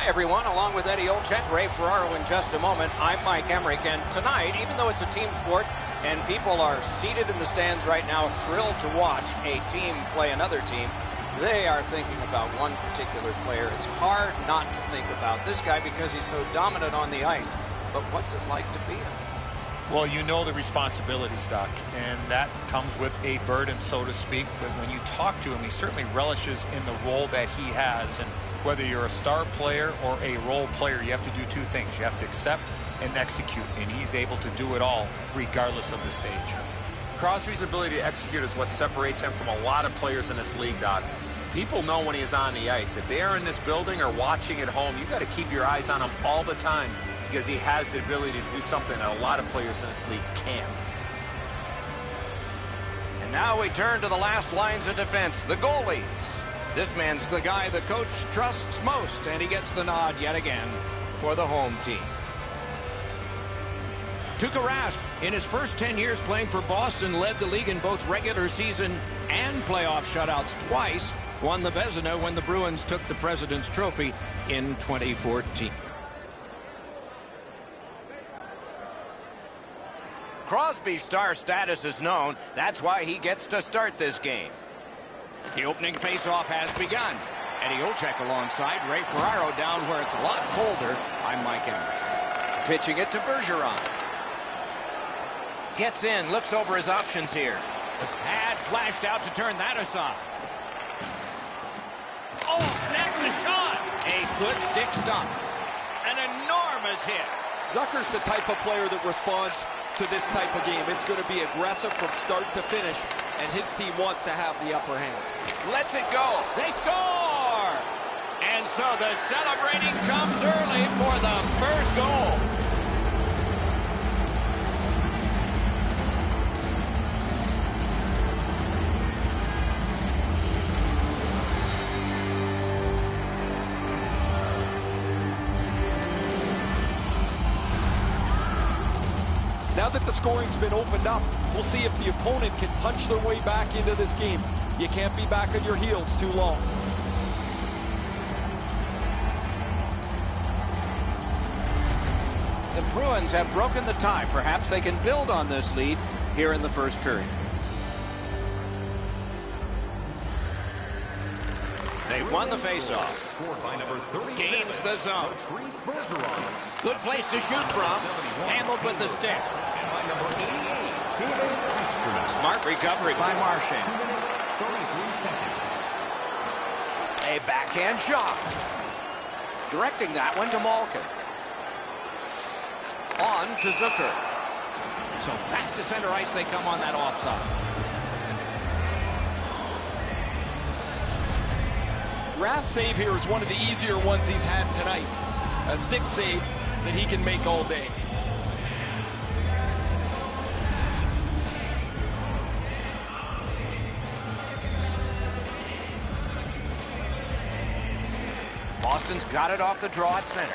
Hi, everyone. Along with Eddie Olczyk, Ray Ferraro in just a moment. I'm Mike Emmerich, and tonight, even though it's a team sport and people are seated in the stands right now thrilled to watch a team play another team, they are thinking about one particular player. It's hard not to think about this guy because he's so dominant on the ice. But what's it like to be him? Well, you know the responsibilities, Doc, and that comes with a burden, so to speak. But when you talk to him, he certainly relishes in the role that he has. And whether you're a star player or a role player, you have to do two things. You have to accept and execute, and he's able to do it all regardless of the stage. Crosby's ability to execute is what separates him from a lot of players in this league, Doc. People know when he's on the ice. If they are in this building or watching at home, you got to keep your eyes on him all the time, because he has the ability to do something that a lot of players in this league can't. And now we turn to the last lines of defense, the goalies. This man's the guy the coach trusts most, and he gets the nod yet again for the home team. Tuukka Rask, in his first 10 years playing for Boston, led the league in both regular season and playoff shutouts twice, won the Vezina when the Bruins took the President's Trophy in 2014. Crosby's star status is known. That's why he gets to start this game. The opening faceoff has begun. Eddie Olczyk alongside Ray Ferraro down where it's a lot colder. I'm Mike Emmerich. Pitching it to Bergeron. Gets in, looks over his options here. The pad flashed out to turn that aside. Oh, snaps the shot. A good stick stump. An enormous hit. Zucker's the type of player that responds to this type of game. It's going to be aggressive from start to finish, and his team wants to have the upper hand. Lets it go. They score! And so the celebrating comes early for the first goal. Now that the scoring's been opened up, we'll see if the opponent can punch their way back into this game. You can't be back on your heels too long. The Bruins have broken the tie. Perhaps they can build on this lead here in the first period. They've won the faceoff. Gains the zone. Good place to shoot from. Handled with the stick. Smart recovery by Marchand. A backhand shot. Directing that one to Malkin. On to Zucker. So back to center ice they come on that offside. Rask's save here is one of the easier ones he's had tonight. A stick save that he can make all day. Boston's got it off the draw at center.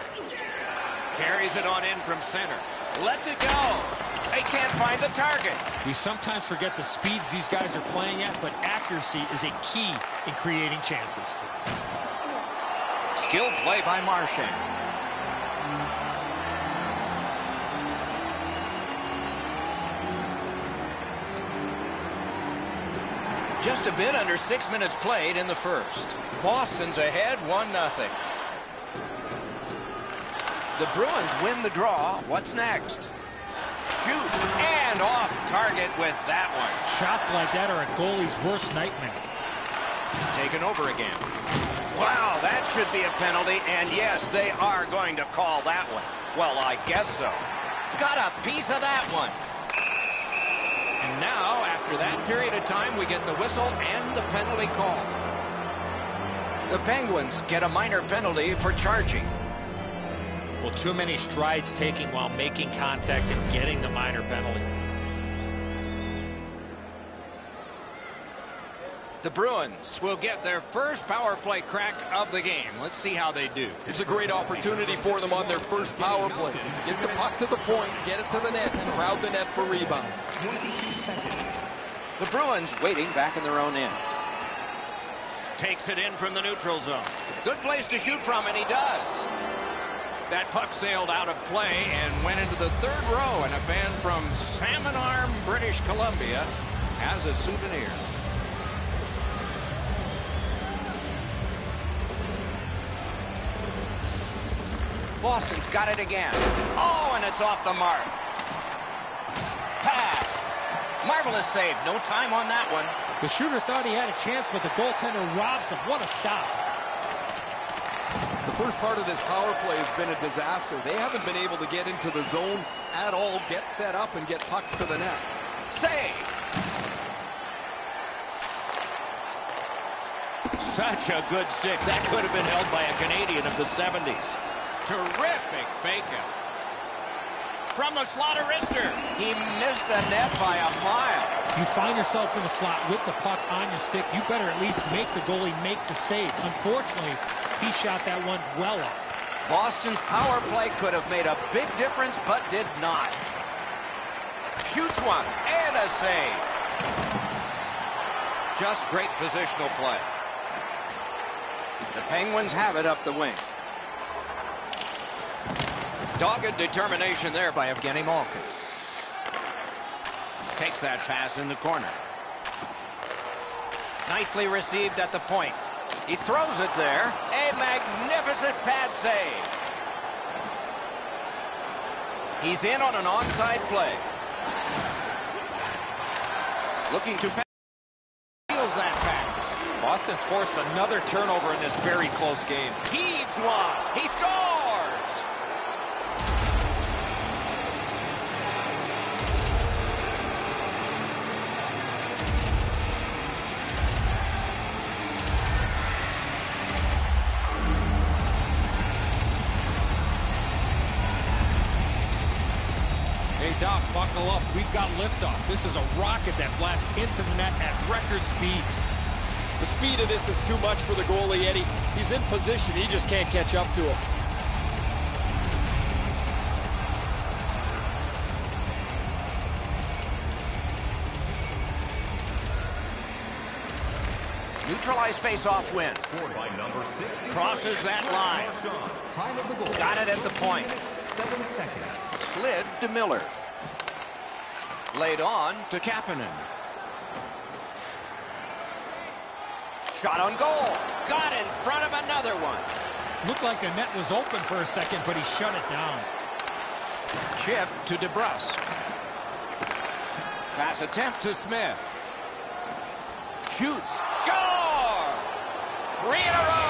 Carries it on in from center. Lets it go. They can't find the target. We sometimes forget the speeds these guys are playing at, but accuracy is a key in creating chances. Skilled play by Marchand. Just a bit under 6 minutes played in the first. Boston's ahead 1-0. The Bruins win the draw. What's next? Shoots and off target with that one. Shots like that are a goalie's worst nightmare. Taken over again. Wow, that should be a penalty, and yes, they are going to call that one. Well, I guess so. Got a piece of that one. And now, after that period of time, we get the whistle and the penalty call. The Penguins get a minor penalty for charging. Well, too many strides taking while making contact and getting the minor penalty. The Bruins will get their first power play crack of the game. Let's see how they do. It's a great opportunity for them on their first power play. Get the puck to the point, get it to the net, and crowd the net for rebounds. The Bruins waiting back in their own end. Takes it in from the neutral zone. Good place to shoot from, and he does. That puck sailed out of play and went into the third row, and a fan from Salmon Arm, British Columbia, has a souvenir. Boston's got it again. Oh, and it's off the mark. Pass. Marvelous save. No time on that one. The shooter thought he had a chance, but the goaltender robs him. What a stop. The first part of this power play has been a disaster. They haven't been able to get into the zone at all, get set up, and get pucks to the net. Save. Such a good stick. That could have been held by a Canadian of the 70s. Terrific fake-out. From the slot wrister. He missed the net by a mile. You find yourself in the slot with the puck on your stick, you better at least make the goalie make the save. Unfortunately, he shot that one well out. Boston's power play could have made a big difference, but did not. Shoots one, and a save. Just great positional play. The Penguins have it up the wing. Dogged determination there by Evgeny Malkin. Takes that pass in the corner. Nicely received at the point. He throws it there. A magnificent pad save. He's in on an onside play. Looking to pass. Steals that pass. Boston's forced another turnover in this very close game. Heaves one. He scores. Doc, buckle up. We've got liftoff. This is a rocket that blasts into the net at record speeds. The speed of this is too much for the goalie, Eddie. He's in position. He just can't catch up to him. Neutralized face-off win. Crosses that line. Got it at the point. Slid to Miller. Laid on to Kapanen. Shot on goal. Got in front of another one. Looked like the net was open for a second, but he shut it down. Chip to DeBrusque. Pass attempt to Smith. Shoots. Score! 3 in a row.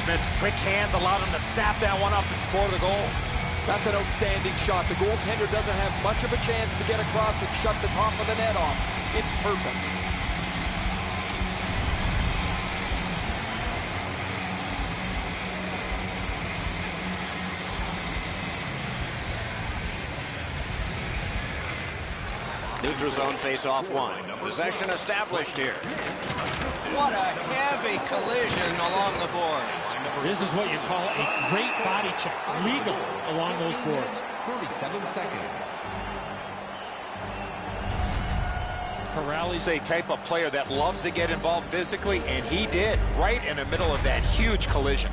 Smith's quick hands allowed him to snap that one off and score the goal. That's an outstanding shot. The goaltender doesn't have much of a chance to get across and shut the top of the net off. It's perfect. Neutral zone face-off one. Possession established here. What a heavy collision along the boards. This is what you call a great body check. Legal along those boards. 47 seconds. Corrali's a type of player that loves to get involved physically, and he did right in the middle of that huge collision.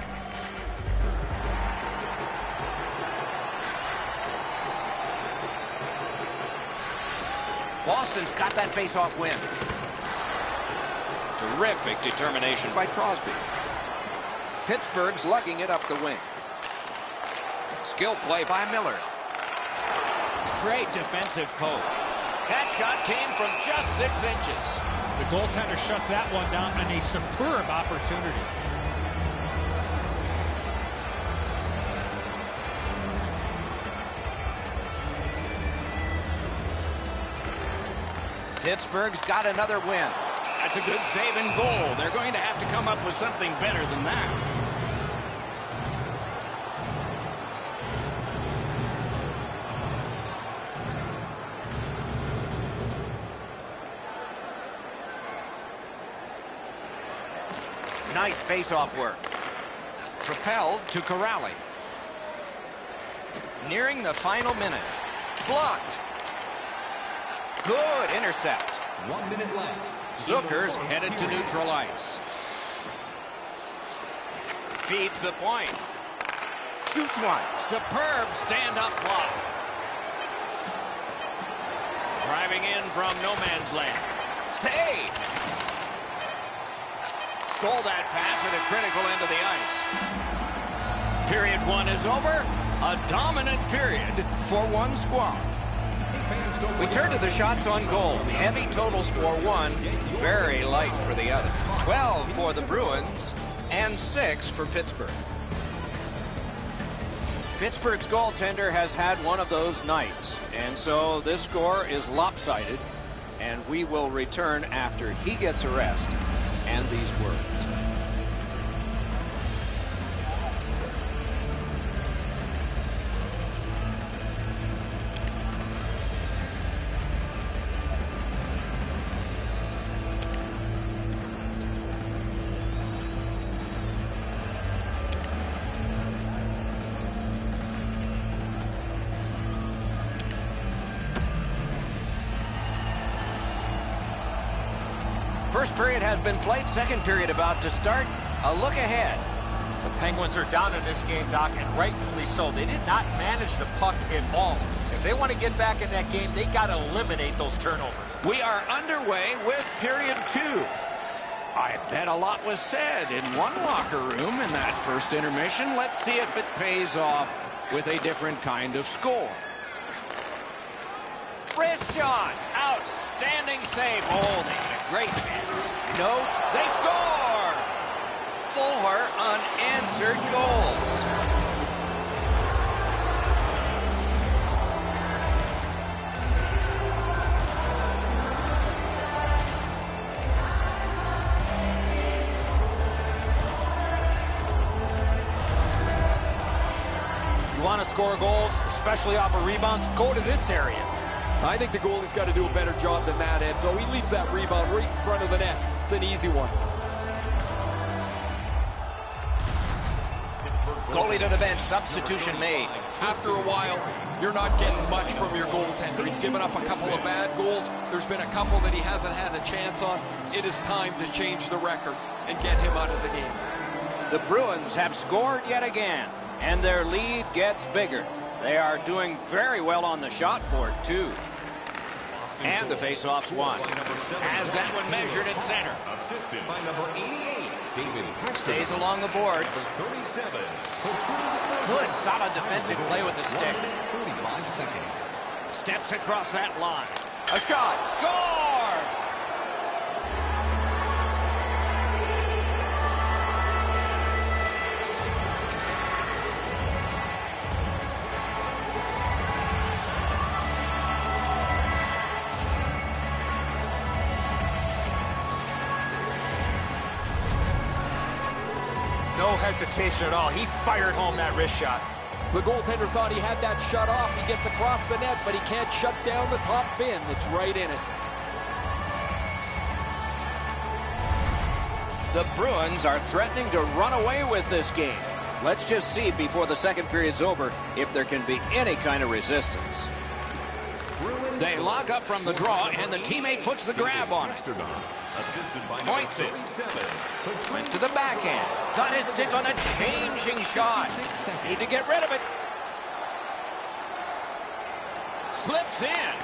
Boston's got that face-off win. Terrific determination by Crosby. Pittsburgh's lugging it up the wing. Skill play by Miller. Great defensive poke. That shot came from just 6 inches. The goaltender shuts that one down on a superb opportunity. Pittsburgh's got another win. That's a good save and goal. They're going to have to come up with something better than that. Nice face-off work. Propelled to Corrali. Nearing the final minute. Blocked. Good intercept. 1 minute left. Zucker's headed to neutral ice. Feeds the point. Shoots one. Superb stand-up block. Driving in from no man's land. Save. Stole that pass at a critical end of the ice. Period 1 is over. A dominant period for one squad. We turn to the shots on goal. Heavy totals for one, very light for the other. 12 for the Bruins and 6 for Pittsburgh. Pittsburgh's goaltender has had one of those nights, and so this score is lopsided, and we will return after he gets a rest and these words. First period has been played. Second period about to start. A look ahead. The Penguins are down in this game, Doc, and rightfully so. They did not manage the puck at all. If they want to get back in that game, they got to eliminate those turnovers. We are underway with period 2. I bet a lot was said in one locker room in that first intermission. Let's see if it pays off with a different kind of score. Wrist shot. Outstanding save. Oh, they had a great chance. Note, they score! 4 unanswered goals. You want to score goals, especially off of rebounds, go to this area. I think the goalie's got to do a better job than that, Ed. So he leaves that rebound right in front of the net. It's an easy one. Goalie to the bench. Substitution made. After a while, you're not getting much from your goaltender. He's given up a couple of bad goals. There's been a couple that he hasn't had a chance on. It is time to change the record and get him out of the game. The Bruins have scored yet again, and their lead gets bigger. They are doing very well on the shot board, too. And the faceoff's won. Has that one measured at center. Assisted by number 88, David Paxton. Stays along the boards. 37. Good, solid defensive play with the stick. 45 seconds. Steps across that line. A shot. Score! No hesitation at all. He fired home that wrist shot. The goaltender thought he had that shut off. He gets across the net, but he can't shut down the top bin. It's right in it. The Bruins are threatening to run away with this game. Let's just see before the second period's over if there can be any kind of resistance. They lock up from the draw, and the teammate puts the grab on it. Points it. Went to the backhand. Got his stick on a changing shot. Need to get rid of it. Slips in.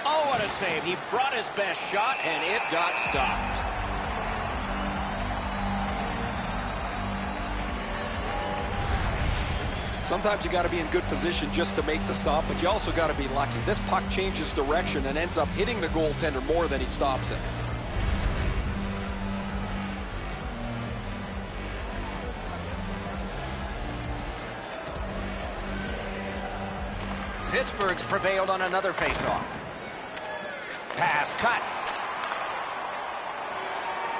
Oh, what a save. He brought his best shot, and it got stopped. Sometimes you got to be in good position just to make the stop, but you also got to be lucky. This puck changes direction and ends up hitting the goaltender more than he stops it. Pittsburgh's prevailed on another faceoff. Pass cut.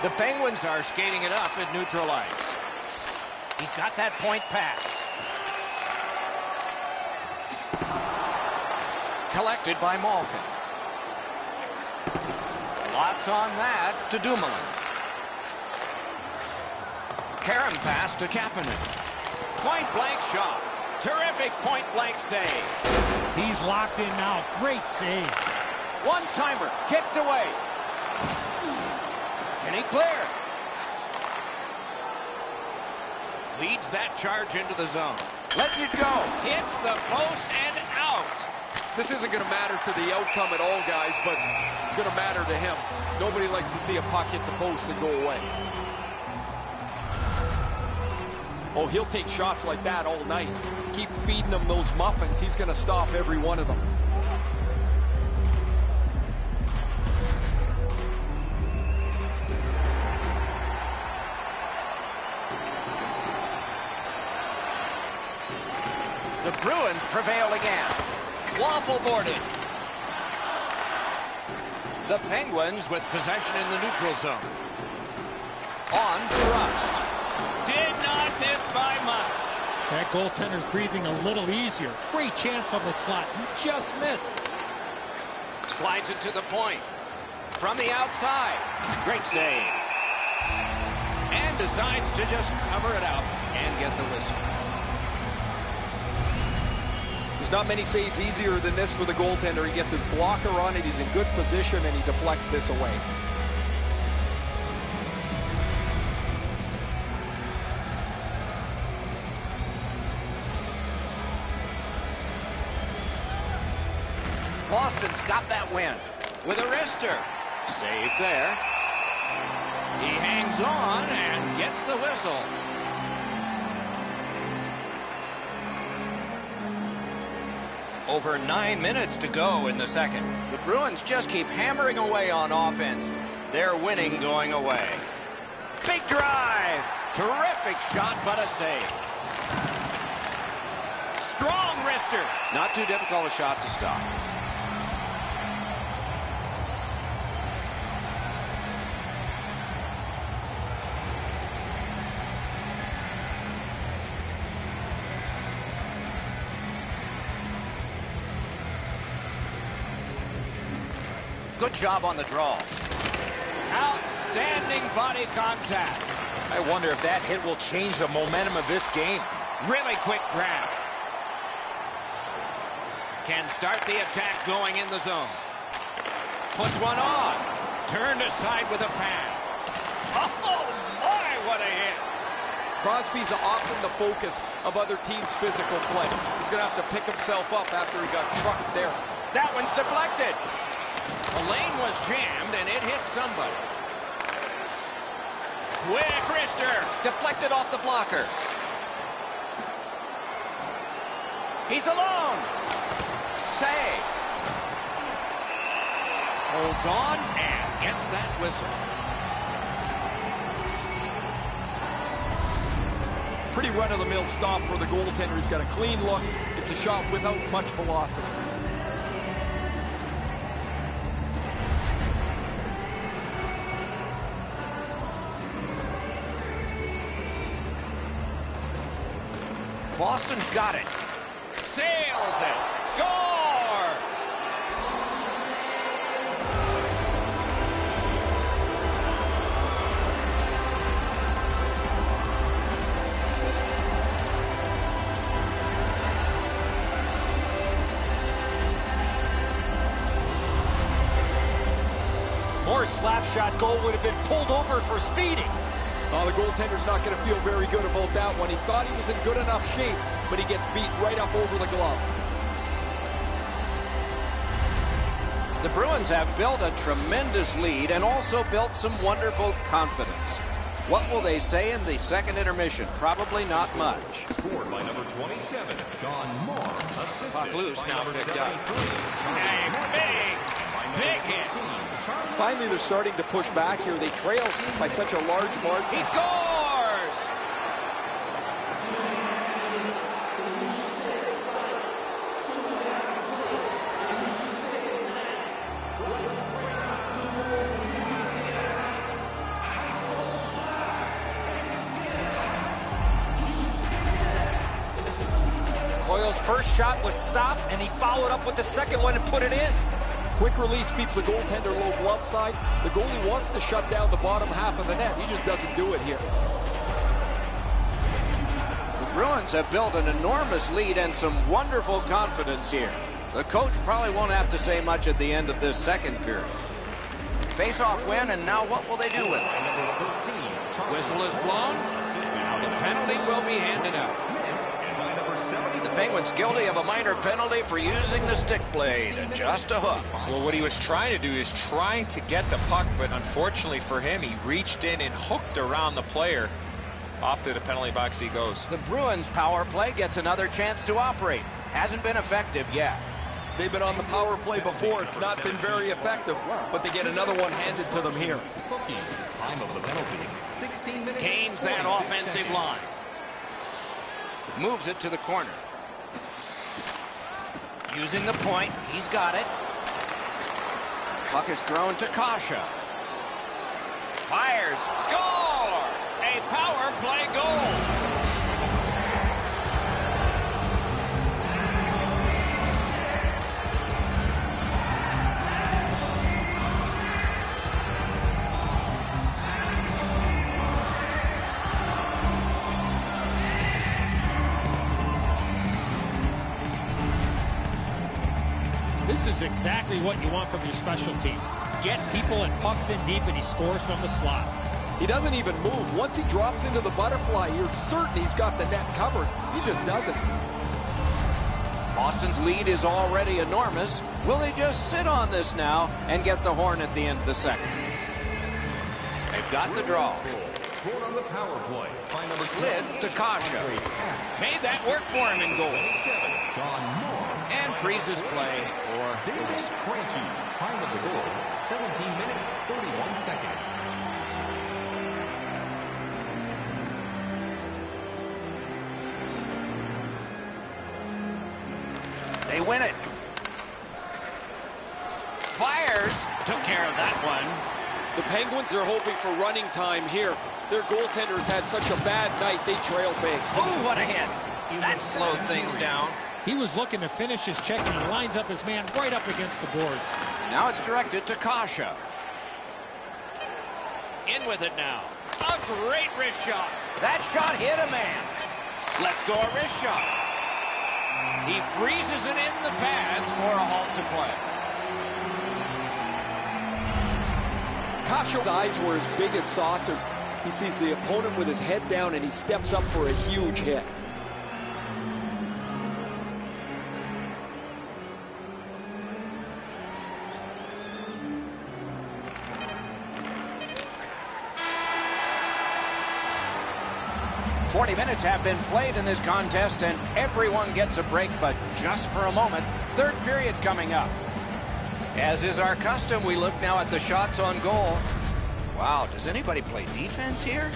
The Penguins are skating it up at neutral ice. He's got that point pass. Collected by Malkin. Lots on that to Dumoulin. Carom pass to Kapanen. Point-blank shot. Terrific point-blank save. He's locked in now. Great save. One-timer, kicked away. Can he clear? Leads that charge into the zone. Lets it go. Hits the post and out. This isn't going to matter to the outcome at all, guys, but it's going to matter to him. Nobody likes to see a puck hit the post and go away. Oh, he'll take shots like that all night. Keep feeding him those muffins. He's going to stop every one of them. The Bruins prevail again. Waffle boarded. The Penguins with possession in the neutral zone. On to Rust. Did not miss by much. That goaltender's breathing a little easier. Great chance from the slot. He just missed. Slides it to the point. From the outside. Great save. And decides to just cover it up and get the whistle. There's not many saves easier than this for the goaltender. He gets his blocker on it. He's in good position, and he deflects this away. Boston's got that win with a wrister. Save there. He hangs on and gets the whistle. Over 9 minutes to go in the second. The Bruins just keep hammering away on offense. They're winning going away. Big drive. Terrific shot, but a save. Strong wrister. Not too difficult a shot to stop. Good job on the draw. Outstanding body contact. I wonder if that hit will change the momentum of this game. Really quick grab. Can start the attack going in the zone. Puts one on. Turned aside with a pad. Oh, my, what a hit. Crosby's often the focus of other teams' physical play. He's going to have to pick himself up after he got trucked there. That one's deflected. The lane was jammed, and it hit somebody. Quick wrister. Deflected off the blocker. He's alone. Save. Holds on and gets that whistle. Pretty run-of-the-mill stop for the goaltender. He's got a clean look. It's a shot without much velocity. Boston's got it. Sails it. Score! More slap shot goal would have been pulled over for speeding. Oh, the goaltender's not going to feel very good about that one. He thought he was in good enough shape, but he gets beat right up over the glove. The Bruins have built a tremendous lead and also built some wonderful confidence. What will they say in the second intermission? Probably not much. Scored by number 27, John Moore. Assisted Puck loose, by now number picked up. 73, Big hit. Finally, they're starting to push back here. They trail by such a large margin. He scores! Coyle's first shot was stopped, and he followed up with the second one and put it in. Quick release beats the goaltender low glove side. The goalie wants to shut down the bottom half of the net. He just doesn't do it here. Bruins have built an enormous lead and some wonderful confidence here. The coach probably won't have to say much at the end of this second period. Face-off win, and now what will they do with it? Whistle is blown. Now the penalty will be handed out. The Penguins guilty of a minor penalty for using the stick blade. Just a hook. Well, what he was trying to do is trying to get the puck, but unfortunately for him, he reached in and hooked around the player. Off to the penalty box he goes. The Bruins power play gets another chance to operate. Hasn't been effective yet. They've been on the power play before. It's not been very effective, but they get another one handed to them here. Time of the penalty, 16 minutes. Gains that offensive line. Moves it to the corner. Using the point, he's got it. Puck is thrown to Kasha. Fires, score! A power play goal. This is exactly what you want from your special teams. Get people and pucks in deep, and he scores from the slot. He doesn't even move. Once he drops into the butterfly, you're certain he's got the net covered. He just doesn't. Boston's lead is already enormous. Will they just sit on this now and get the horn at the end of the second? They've got the draw. Scored on the power play by number Slid to Kasha. Made that work for him in goal. John Moore. And freezes play for the whistle. Crunchy. Time of the goal, 17 minutes, 31 seconds. They win it. Fires. Took care of that one. The Penguins are hoping for running time here. Their goaltenders had such a bad night, they trailed big. Oh, what a hit. That slowed things down. He was looking to finish his check, and he lines up his man right up against the boards. Now it's directed to Kasha. In with it now. A great wrist shot. That shot hit a man. Let's go a wrist shot. He freezes it in the pads for a halt to play. Kasha's eyes were as big as saucers. He sees the opponent with his head down, and he steps up for a huge hit. "40 minutes have been played in this contest, and everyone gets a break, but just for a moment. Third period coming up. As is our custom, we look now at the shots on goal. Wow, does anybody play defense here?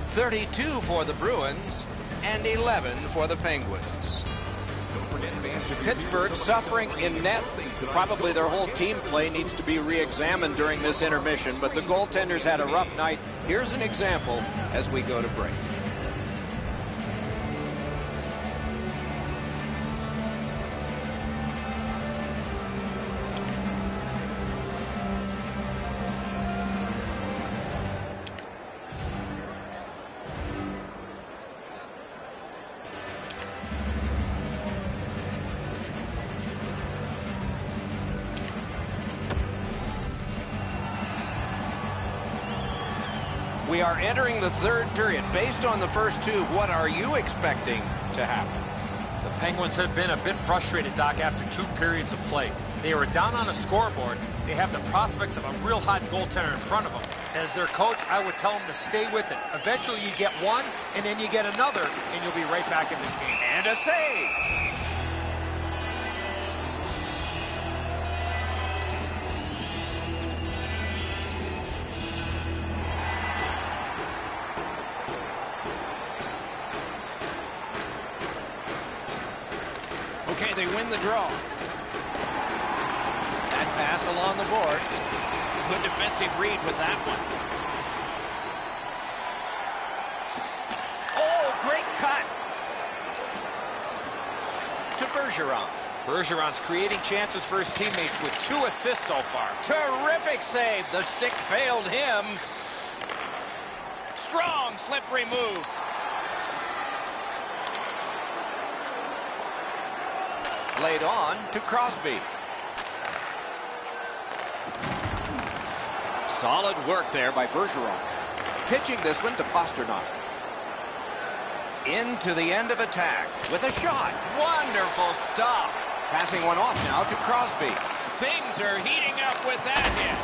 32 for the Bruins and 11 for the Penguins. Pittsburgh suffering in net. Probably their whole team play needs to be re-examined during this intermission, but the goaltenders had a rough night. Here's an example as we go to break. We are entering the third period. Based on the first two, what are you expecting to happen? The Penguins have been a bit frustrated, Doc, after 2 periods of play. They were down on the scoreboard. They have the prospects of a real hot goaltender in front of them. As their coach, I would tell them to stay with it. Eventually you get one, and then you get another, and you'll be right back in this game. And a save. Okay, they win the draw. That pass along the boards. Good defensive read with that one. Oh, great cut. To Bergeron. Bergeron's creating chances for his teammates with 2 assists so far. Terrific save. The stick failed him. Strong, slippery move. Laid on to Crosby. Solid work there by Bergeron. Pitching this one to Pasternak. Into the end of attack with a shot. Wonderful stop. Passing one off now to Crosby. Things are heating up with that hit.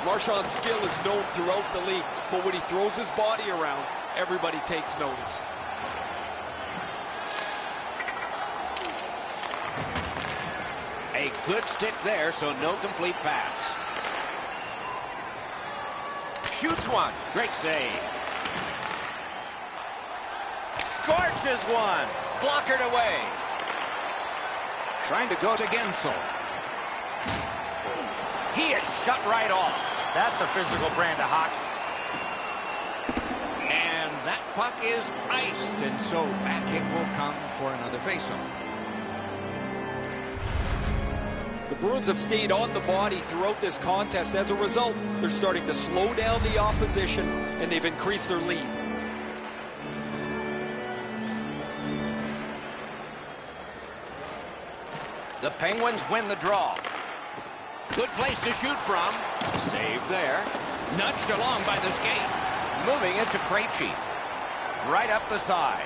Marchand's skill is known throughout the league, but when he throws his body around, everybody takes notice. A good stick there, so no complete pass. Shoots one. Great save. Scorches one. Blockered away. Trying to go to Gensel. He is shut right off. That's a physical brand of hockey. And that puck is iced, and so back kick will come for another faceoff. The Bruins have stayed on the body throughout this contest. As a result, they're starting to slow down the opposition, and they've increased their lead. The Penguins win the draw. Good place to shoot from. Save there. Nudged along by the skate. Moving it to Krejci. Right up the side.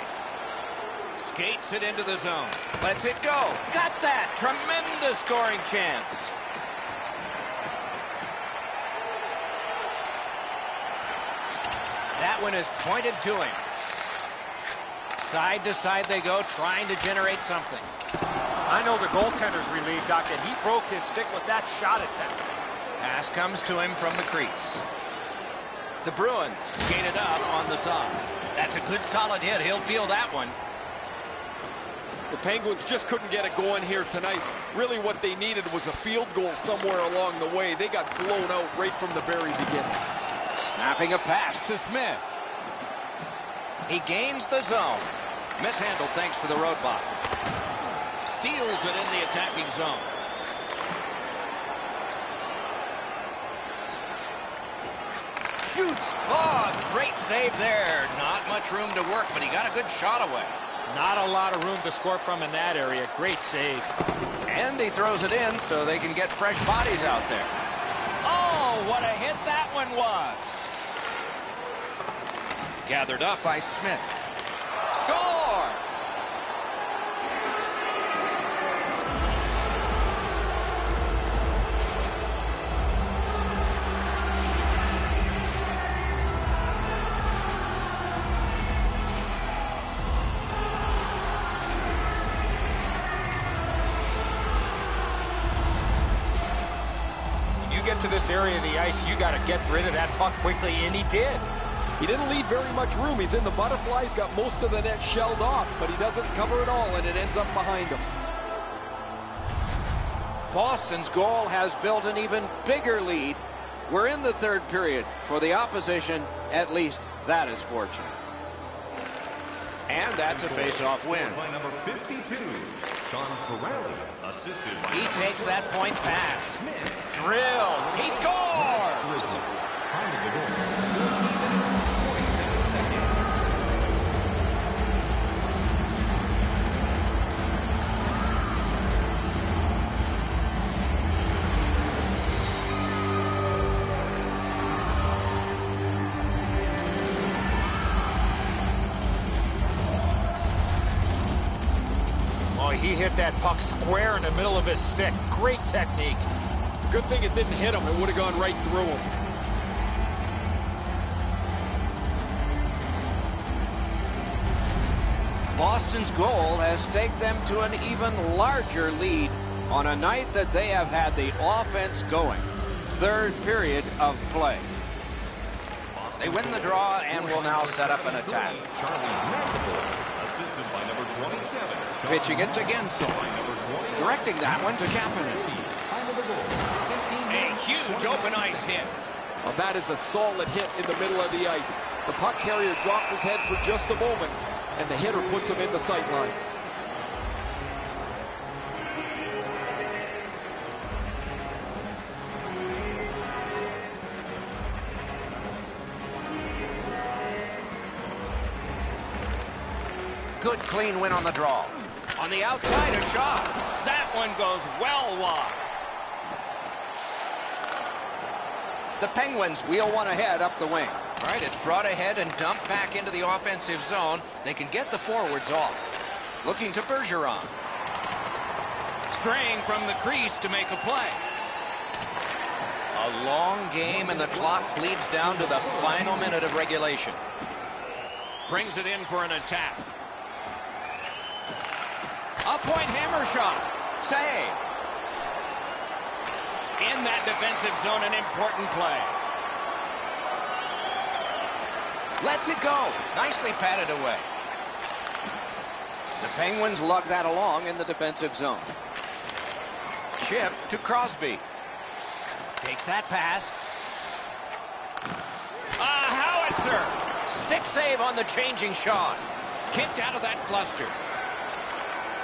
Skates it into the zone. Lets it go. Got that. Tremendous scoring chance. That one is pointed to him. Side to side they go, trying to generate something. I know the goaltender's relieved, Doc, that he broke his stick with that shot attempt. Pass comes to him from the crease. The Bruins skated up on the side. That's a good solid hit. He'll feel that one. The Penguins just couldn't get it going here tonight. Really what they needed was a field goal somewhere along the way. They got blown out right from the very beginning. Snapping a pass to Smith. He gains the zone. Mishandled thanks to the roadblock. Steals it in the attacking zone. Shoots. Oh, great save there. Not much room to work, but he got a good shot away. Not a lot of room to score from in that area. Great save. And he throws it in so they can get fresh bodies out there. Oh, what a hit that one was. Gathered up by Smith. Score! To this area of the ice, you got to get rid of that puck quickly, and he did. He didn't leave very much room. He's in the butterfly. He's got most of the net shelled off, but he doesn't cover it all, and it ends up behind him. Boston's goal has built an even bigger lead. We're in the third period. For the opposition, at least that is fortunate. And that's a face-off win. By number 52, Sean Corrali, assisted by He takes that point pass. Drill. He scores! Time of the goal, 14 minutes, 47 seconds. He hit that puck square in the middle of his stick. Great technique. Good thing it didn't hit him. It would have gone right through him. Boston's goal has taken them to an even larger lead on a night that they have had the offense going. Third period of play. They win the draw and will now set up an attack. Assisted by number 27. Pitching it to Gensel. Directing that one to Kapanen. A huge open ice hit. Well, that is a solid hit in the middle of the ice. The puck carrier drops his head for just a moment, and the hitter puts him in the sightlines. Good clean win on the draw. On the outside, a shot. That That one goes well wide. The Penguins wheel one ahead up the wing. All right, it's brought ahead and dumped back into the offensive zone. They can get the forwards off. Looking to Bergeron. Straying from the crease to make a play. A long game, and the clock bleeds down to the final minute of regulation. Brings it in for an attack. A point hammer shot. Save. In that defensive zone, an important play. Lets it go. Nicely patted away. The Penguins lug that along in the defensive zone. Chip to Crosby. Takes that pass. A howitzer. Stick save on the changing shot. Kicked out of that cluster.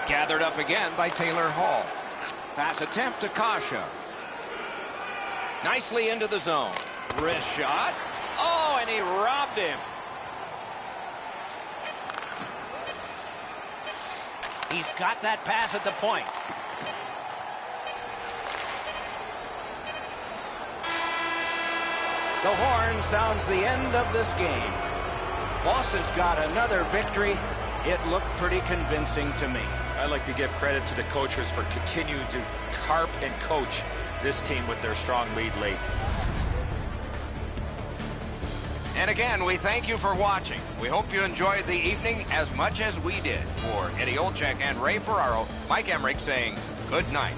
Gathered up again by Taylor Hall. Pass attempt to Kasha. Nicely into the zone. Wrist shot. Oh, and he robbed him. He's got that pass at the point. The horn sounds the end of this game. Boston's got another victory. It looked pretty convincing to me. I'd like to give credit to the coaches for continuing to carp and coach this team with their strong lead late. And again, we thank you for watching. We hope you enjoyed the evening as much as we did. For Eddie Olczyk and Ray Ferraro, Mike Emmerich saying good night.